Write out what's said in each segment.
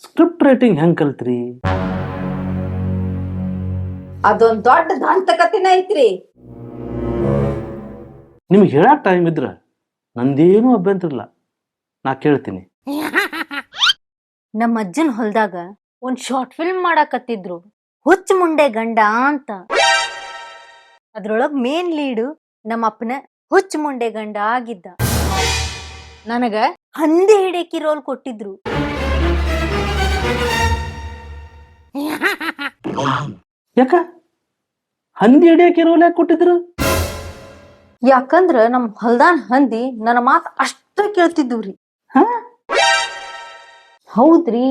Script writing ಹೆಂಗ್ ಕಲ್ತ್ರಿ? ಅದೊಂದ್ ದೊಡ್ಡ ದಂತಕಥೆನ ಐತ್ರಿ. ನಿಮ್ಗೆ ಹೇಳಕ್ ಟೈಮ್ ಇದ್ರ ನಂದೇನು ಅಭ್ಯಂತರ ಇಲ್ಲ, ನಾ ಕೇಳ್ತೀನಿ. ನಮ್ಮ ಅಜ್ಜನ್ ಹೊಲ್ದಾಗ ಒಂದ್ ಶಾರ್ಟ್ ಫಿಲ್ಮ್ ಮಾಡಾಕತ್ತಿದ್ರು, ಹುಚ್ಚ ಮುಂಡೆ ಗಂಡ ಅಂತ. ಅದ್ರೊಳಗ್ ಮೇನ್ ಲೀಡು ನಮ್ಮ ಅಪ್ಪನ ಹುಚ್ಚ ಮುಂಡೆ ಗಂಡ ಆಗಿದ್ದ. ನನಗ ಹಂದಿ ಹಿಡೇಕಿ ರೋಲ್ ಕೊಟ್ಟಿದ್ರು. ಯಾಕ ಹಂದಿ ಹಿಡಿಯಕ್ಕೆ ರೋಲ್ ಯಾಕೆ ಕೊಟ್ಟಿದ್ರು? ಯಾಕಂದ್ರ ನಮ್ ಹೊಲ್ದಾನ್ ಹಂದಿ ನನ್ನ ಮಾತ್ ಅಷ್ಟ ಕೇಳ್ತಿದ್ವ್ರಿ. ಹೌದ್ರಿ,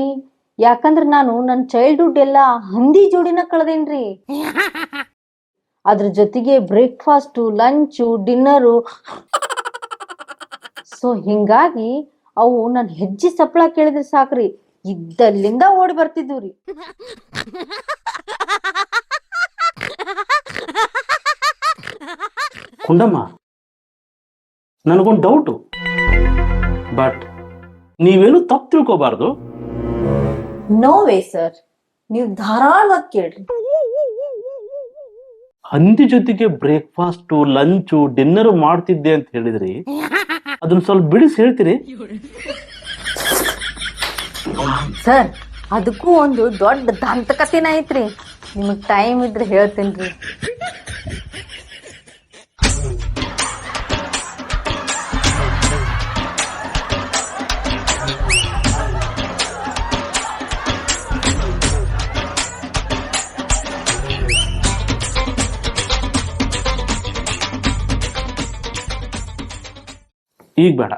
ಯಾಕಂದ್ರ ನಾನು ನನ್ ಚೈಲ್ಡ್ಹುಡ್ ಎಲ್ಲಾ ಹಂದಿ ಜೋಡಿನ ಕಳೆದೇನ್ರಿ. ಅದ್ರ ಜೊತೆಗೆ ಬ್ರೇಕ್ಫಾಸ್ಟು, ಲಂಚು, ಡಿನ್ನರು. ಸೊ ಹಿಂಗಾಗಿ ಅವು ನನ್ ಹೆಜ್ಜೆ ಸಪ್ಪಳ ಕೇಳಿದ್ರೆ ಸಾಕ್ರಿ, ಇದ್ದಲ್ಲಿಂದ ಓಡಿ ಬರ್ತಿದ್ವ್ರಿ. ಕುಂಡಮ್ಮ, ನನಗೊಂದು ಡೌಟು, ಬಟ್ ನೀವೇನು ತಪ್ಪು ತಿಳ್ಕೋಬಾರ್ದು. ನೋ ವೇ ಸರ್, ನೀವು ಧಾರಾಳವಾಗಿ ಕೇಳ್ರಿ. ಹಂದಿ ಜೊತೆಗೆ ಬ್ರೇಕ್ಫಾಸ್ಟು, ಲಂಚು, ಡಿನ್ನರ್ ಮಾಡ್ತಿದ್ದೆ ಅಂತ ಹೇಳಿದ್ರಿ, ಅದನ್ನ ಸ್ವಲ್ಪ ಬಿಡಿಸಿ ಹೇಳ್ತೀರಿ? ಸರ್, ಅದಕ್ಕೂ ಒಂದು ದೊಡ್ಡ ದಂತಕಥೆನ ಐತ್ರಿ, ನಿಮಗ್ ಟೈಮ್ ಇದ್ರೆ ಹೇಳ್ತೇನ್ರಿ. ಈಗ ಬೇಡ,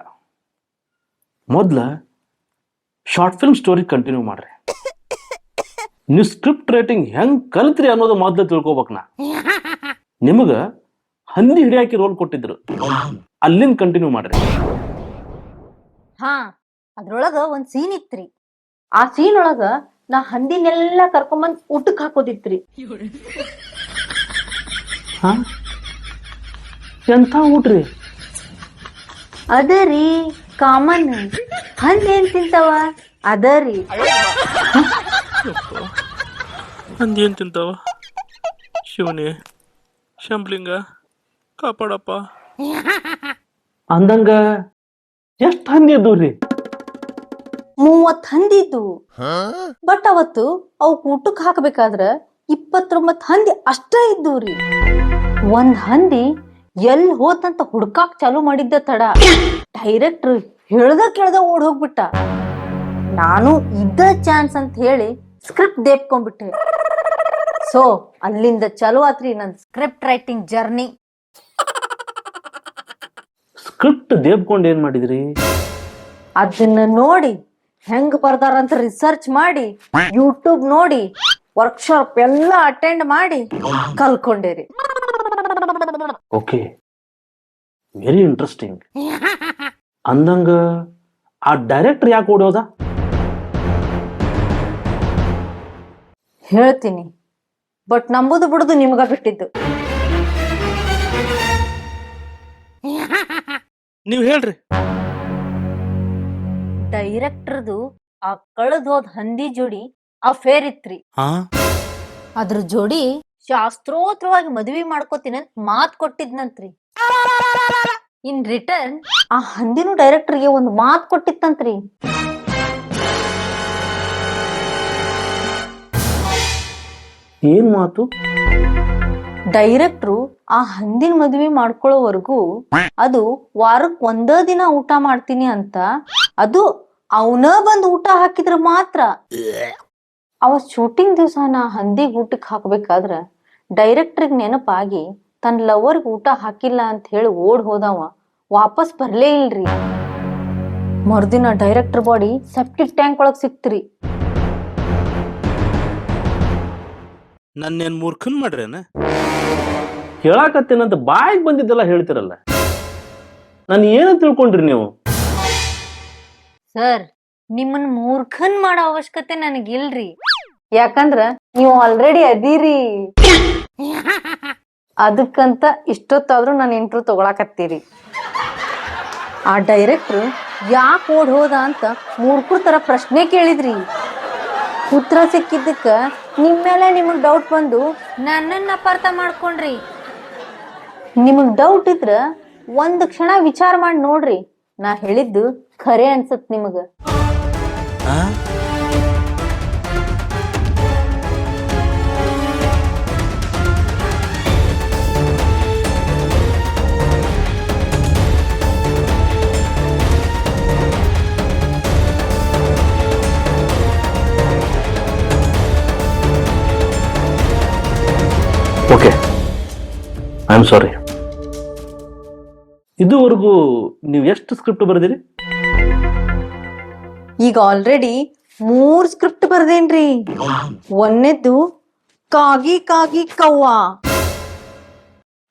ಮೊದ್ಲ ಶಾರ್ಟ್ ಫಿಲ್ಮ್ ಸ್ಟೋರಿ ಕಂಟಿನ್ಯೂ ಮಾಡ್ರಿ. ನೀವು ಸ್ಕ್ರಿಪ್ಟ್ ರೈಟಿಂಗ್ ಹೆಂಗ್ ಕಲ್ತ್ರಿ ಅನ್ನೋದು ಮೊದ್ಲು ತಿಳ್ಕೊಬೇಕ. ನಿಮಗ ಹಂದಿ ಹಿಡಿಯಾಕಿ ರೋಲ್ ಕೊಟ್ಟಿದ್ರು, ಅಲ್ಲಿಂದ ಕಂಟಿನ್ಯೂ ಮಾಡ್ರಿ. ಹಾ, ಅದ್ರೊಳಗ ಒಂದ್ ಸೀನ್ ಇತ್ರಿ. ಆ ಸೀನ್ ಒಳಗ ನಾ ಹಂದಿನೆಲ್ಲಾ ಕರ್ಕೊಂಬಂದ್ ಊಟಕ್ ಹಾಕೋದಿತ್ರಿ. ಹಾ, ಎಂಥ ಊಟ್ರಿ? ಅದರಿ ಕಾಮನ್, ಹಂದಿ ಏನ್ ತಿಂತಾವ ಅದರಿ. ಹಂದಿ ಏನ್ ತಿಂತಾವ? ಶಿವನೇ ಶಂಬ್ಲಿಂಗ ಕಾಪಾಡಪ್ಪ. ಅಂದಂಗ ಎಷ್ಟ್ ಹಂದಿ ಇದ್ದವ್ರಿ? 30 ಹಂದಿ ಇದ್ವು. ಬಟ್ ಅವತ್ತು ಅವ್ ಊಟಕ್ ಹಾಕ್ಬೇಕಾದ್ರ 29 ಹಂದಿ ಅಷ್ಟ ಇದ್ದವ್ರಿ. ಒಂದ್ ಹಂದಿ ಎಲ್ ಹೋತಂತ ಹುಡ್ಕಾಕ್ ಚಾಲು ಮಾಡಿದ್ದ ತಡ ಡೈರೆಕ್ಟರ್ ಹೇಳ್ದ ಕೇಳ್ದ ಓಡ್ ಹೋಗ್ಬಿಟ್ಟ. ನಾನು ಇದ್ದ ಚಾನ್ಸ್ ಅಂತ ಹೇಳಿ ಸ್ಕ್ರಿಪ್ಟ್ ದೇಪ್ಕೊಂಡ್ಬಿಟ್ಟೆ. ಸೊ ಅಲ್ಲಿಂದ ಚಲೋ ಆತ್ರಿ ನನ್ ಸ್ಕ್ರಿಪ್ಟ್ ರೈಟಿಂಗ್ ಜರ್ನಿ. ಸ್ಕ್ರಿಪ್ಟ್ ದೇಬ್ಕೊಂಡ್ ಏನ್ ಮಾಡಿದ್ರಿ? ಅದನ್ನ ನೋಡಿ ಹೆಂಗ್ ಬರ್ದಾರಂತ ರಿಸರ್ಚ್ ಮಾಡಿ, ಯೂಟ್ಯೂಬ್ ನೋಡಿ, ವರ್ಕ್ಶಾಪ್ ಎಲ್ಲ ಅಟೆಂಡ್ ಮಾಡಿ ಕಲ್ಕೊಂಡೇರಿ. Okay, very interesting. ಅಂದಂಗ ಆ ಡೈರೆಕ್ಟರ್ ಯಾಕೆ ಓಡೋದ? ಹೇಳ್ತೀನಿ, ಬಟ್ ನಂಬುದು ಬಿಡುದು ನಿಮ್ಗ ಬಿಟ್ಟಿದ್ದು. ನೀವ್ ಹೇಳ್ರಿ. ಡೈರೆಕ್ಟರ್ದು ಆ ಕಳೆದ್ ಹೋದ್ ಹಂದಿ ಜೋಡಿ ಅಫೇರ್ ಇತ್ರಿ. ಅದ್ರ ಜೋಡಿ ಶಾಸ್ತ್ರೋತ್ರವಾಗಿ ಮದ್ವಿ ಮಾಡ್ಕೋತೀನಂತ ಮಾತ್ ಕೊಟ್ಟಿದ್ನಂತ್ರಿ. ಇನ್ ರಿಟರ್ನ್ ಆ ಹಂದಿನೂ ಡೈರೆಕ್ಟರ್ಗೆ ಒಂದು ಮಾತ್ ಕೊಟ್ಟಿತ್ತಂತ್ರಿ. ಏನ್ ಮಾತು? ಡೈರೆಕ್ಟ್ರು ಆ ಹಂದಿನ ಮದ್ವಿ ಮಾಡ್ಕೊಳ್ಳೋವರೆಗೂ ಅದು ವಾರಕ್ ಒಂದ ದಿನ ಊಟ ಮಾಡ್ತೀನಿ ಅಂತ, ಅದು ಅವನ ಬಂದ್ ಊಟ ಹಾಕಿದ್ರ ಮಾತ್ರ. ಅವತ್ ಶೂಟಿಂಗ್ ದಿವಸ ನಾ ಹಂದಿಗ್ ಊಟಕ್ ಹಾಕ್ಬೇಕಾದ್ರ ಡೈರೆಕ್ಟರ್ಗ್ ನೆನಪಾಗಿ ತನ್ನ ಲವರ್ಗ್ ಊಟ ಹಾಕಿಲ್ಲ ಅಂತ ಹೇಳಿ ಓಡ್ ಹೋದವ ವಾಪಸ್ ಬರ್ಲೇ ಇಲ್ರಿ. ಮರ್ದಿನ ಡೈರೆಕ್ಟರ್ ಬಾಡಿ ಸೆಪ್ಟಿಕ್ ಟ್ಯಾಂಕ್ ಒಳಗ್ ಸಿಕ್ತ್ರಿ. ನನ್ನೇನ್ ಮೂರ್ಖನ್ ಮಾಡ್ರೇನ? ಹೇಳಾಕತ್ತೇನಂತ ಬಾಯಿಗೆ ಬಂದಿದ್ದೆಲ್ಲ ಹೇಳ್ತಿರಲ್ಲ, ನಾನು ಏನು ತಿಳ್ಕೊಂಡ್ರಿ ನೀವು? ಸರ್, ನಿಮ್ಮನ್ ಮೂರ್ಖನ್ ಮಾಡೋ ಅವಶ್ಯಕತೆ ನನಗಿಲ್ರಿ. ಯಾಕಂದ್ರ ನೀವು ಆಲ್ರೆಡಿ ಅದೀರಿ. ಅದಕ್ಕಂತ ಇಷ್ಟೊತ್ತಾದ್ರೂ ನಾನು ಇಂಟ್ರೂ ತಗೊಳಕತ್ತೀರಿ. ಆ ಡೈರೆಕ್ಟ್ರು ಯಾಕೆ ಓಡ್ ಹೋದ ಅಂತ ಮೂರ್ಖರ ತರ ಪ್ರಶ್ನೆ ಕೇಳಿದ್ರಿ. ಉತ್ತರ ಸಿಕ್ಕಿದ್ದಕ್ಕ ನಿಮ್ಮೇಲೆ ನಿಮಗ್ ಡೌಟ್ ಬಂದು ನನ್ನನ್ನ ಅಪಾರ್ಥ ಮಾಡ್ಕೊಂಡ್ರಿ. ನಿಮಗ್ ಡೌಟ್ ಇದ್ರ ಒಂದ್ ಕ್ಷಣ ವಿಚಾರ ಮಾಡಿ ನೋಡ್ರಿ, ನಾ ಹೇಳಿದ್ದು ಖರೆ ಅನ್ಸತ್ ನಿಮಗ. Okay, I am sorry. ಇದುವರೆಗೂ ನೀವು ಎಷ್ಟು ಸ್ಕ್ರಿಪ್ಟ್ ಬರೆದಿರಿ? ಈಗ ಆಲ್ರೆಡಿ 3 ಸ್ಕ್ರಿಪ್ಟ್ ಬರ್ದೇನ್ರಿ. ಒಂದನೇದ್ದು ಕಾಗಿ ಕಾಗಿ ಕವ್ವ,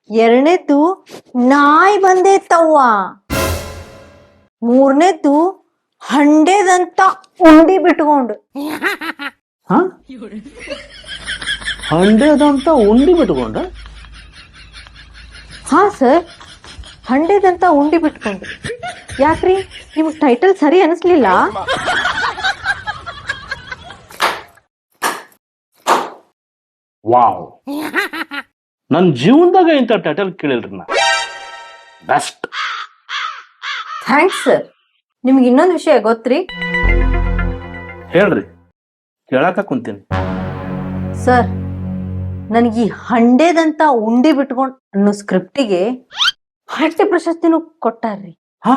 ಎರಡನೇದ್ದು ನಾಯಿ ಬಂದೆ ತವ್ವ, ಮೂರನೇದ್ದು ಹಂಡೆದಂತ ಉಂಡಿ ಬಿಟ್ಕೊಂಡು. ಹಂಡೆದಂತ ಉಂಡಿ ಬಿಟ್ಕೊಂಡ? ಹಾ ಸರ್, ಹಂಡೆದಂತ ಉಂಡಿ ಬಿಟ್ಕೊಂಡು. ಯಾಕ್ರಿ, ನಿಮಗ್ ಟೈಟಲ್ ಸರಿ ಅನಿಸ್ಲಿಲ್ಲ? ವಾವ್, ನನ್ನ ಜೀವನದಾಗ ಇಂಥ ಟೈಟಲ್ ಕೇಳಿಲ್ರಿ ನಾ. ಬೆಸ್ಟ್. Thanks sir. ನಿಮ್ಗೆ ಇನ್ನೊಂದು ವಿಷಯ ಗೊತ್ತ್ರಿ? ಹೇಳ್ರಿ, ಕೇಳಾಕ ಕುಂತೀನಿ. ಸರ್, ನನಗೆ ಈ ಹಂಡೆದಂತ ಉಂಡಿ ಬಿಟ್ಕೊಂಡ್ ಅನ್ನೋ ಸ್ಕ್ರಿಪ್ಟಿಗೆ ಸಾಹಿತ್ಯ ಪ್ರಶಸ್ತಿನೂ ಕೊಟ್ಟಾರ್ರಿ. ಹಾ,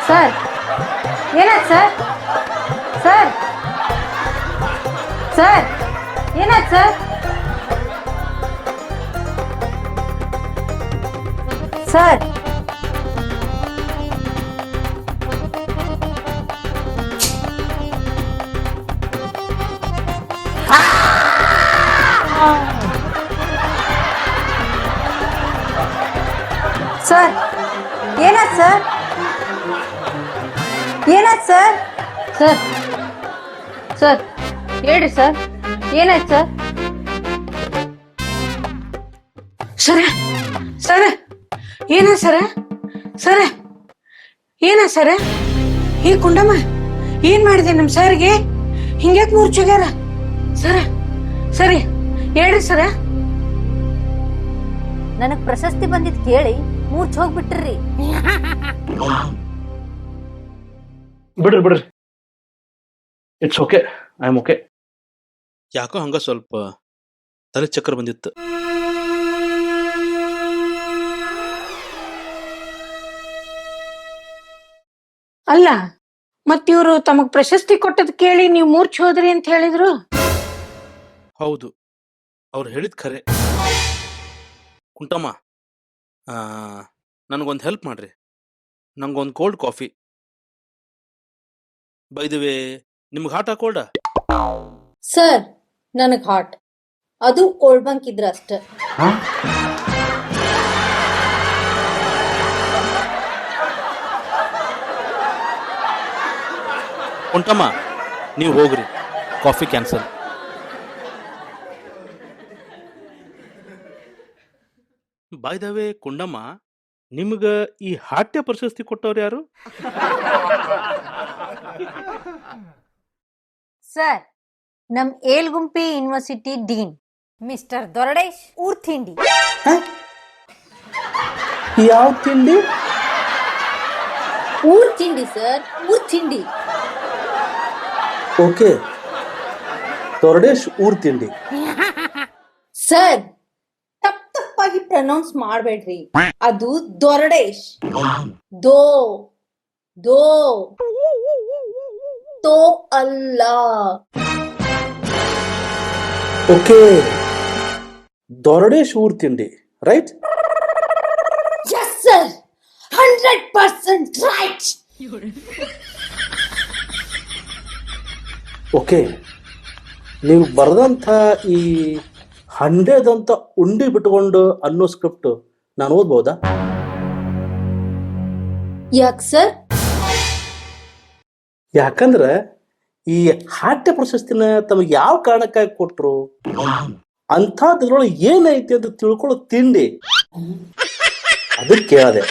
ಸರ್ ಏನಾಯ್ತು ಸರ್? ಸರ್ ಸರ್ ಏನಾಯ್ತು ಸರ್? ಸರ್ ಸರ್ ಏನಾಯ್ತು ಸರ್? ಏನಾಯ್ತು ಸರ್? ಸರ್ ಸರ್ ಹೇಳ್ರಿ ಸರ್, ಏನಾಯ್ತು ಸರ್? ಸರ ಸರ ಏನ ಸರ? ಸರ ಏನ ಸರ? ಈ ಕುಂಡಮ್ಮ ಏನ್ ಮಾಡಿದೆ ನಮ್ ಸರ್ಗೆ? ಹಿಂಗ್ಯಾಕ್ ಮೂರ್ಛೋಗ್ಯಾರ? ಸರ ಸರಿ ಹೇಳ್ರಿ ಸರ. ನನಗ್ ಪ್ರಶಸ್ತಿ ಬಂದಿದ್ ಕೇಳಿ ಮೂರ್ಛ ಹೋಗ್ಬಿಟ್ರಿ. ಬಿಡ್ರಿ ಬಿಡ್ರಿ, it's okay, I am okay. ಯಾಕೋ ಹಂಗ ಸ್ವಲ್ಪ ತಲೆ ಚಕ್ರ ಬಂದಿತ್ತು. ಅಲ್ಲ, ಮತ್ ಇವ್ರು ತಮಗ್ ಪ್ರಶಸ್ತಿ ಕೊಟ್ಟದ್ ಕೇಳಿ ನೀವ್ ಮೂರ್ಛ್ ಹೋದ್ರಿ ಅಂತ ಹೇಳಿದ್ರು. ಹೌದು, ಅವ್ರು ಹೇಳಿದ್ ಖರೆ. ಕುಂಟಮ್ಮ, ನನಗೊಂದು ಹೆಲ್ಪ್ ಮಾಡ್ರಿ. ನಂಗೊಂದು cold coffee. By the way, ನಿಮ್ಗೆ ಹಾಟಾ ಕೋಲ್ಡಾ? ಸರ್, ನನಗ್ ಹಾಟ್, ಅದು ಕೋಲ್ಡ್ ಬಂಕ್ ಇದ್ರ ಅಷ್ಟ. ಕುಂಟಮ್ಮ, ನೀವು ಹೋಗ್ರಿ, coffee cancel. By the way Kundamma, ನಿಮ್ಗ ಈ ಹಾಟ್ಯ ಪ್ರಶಸ್ತಿ ಕೊಟ್ಟವ್ರು ಯಾರು? ಸರ್, ನಮ್ ಏಲ್ಗುಂಪಿ ಯೂನಿವರ್ಸಿಟಿ ಡೀನ್ ಮಿಸ್ಟರ್ ದೊರಡೇಶ್ ಊರ್ಥಿಂಡಿ. ಯಾವ ತಿಂಡಿ? ಊರ್ಥಿಂಡಿ ಸರ್, ಊರ್ಥಿಂಡಿ. ಓಕೆ, ದೊರಡೇಶ್ ಊರ್ ತಿಂಡಿ. ಸರ್, ತಪ್ಪಾಗಿ ಪ್ರನೌನ್ಸ್ ಮಾಡ್ಬೇಡ್ರಿ, ಅದು ದೊರಡೇಶ್. ದೋ ದೋ ತೋ ಅಲ್ಲ. ಓಕೆ, ದೊರಡೇಶ್ ಊರ್ ತಿಂಡಿ, right? Yes sir, 100% right. Okay, ನೀವು ಬರೆದಂಥ ಈ ಹಂಡೆದಂತ ಉಂಡಿ ಬಿಟ್ಕೊಂಡು ಅನ್ನೋ ಸ್ಕ್ರಿಪ್ಟ್ ನಾನು ಓದ್ಬೋದಾ? ಯಾಕೆ ಸರ್? ಯಾಕಂದ್ರೆ ಈ ಹಾಟ್ಯ ಪ್ರಶಸ್ತಿನ ತಮಗೆ ಯಾವ ಕಾರಣಕ್ಕಾಗಿ ಕೊಟ್ರು? ಅಂಥದ್ರೊಳಗೆ ಏನೈತಿ ಅಂತ ತಿಳ್ಕೊಳ್ಳೋ ತಿಂಡಿ ಅದಕ್ಕೆ ಕೇಳದೆ.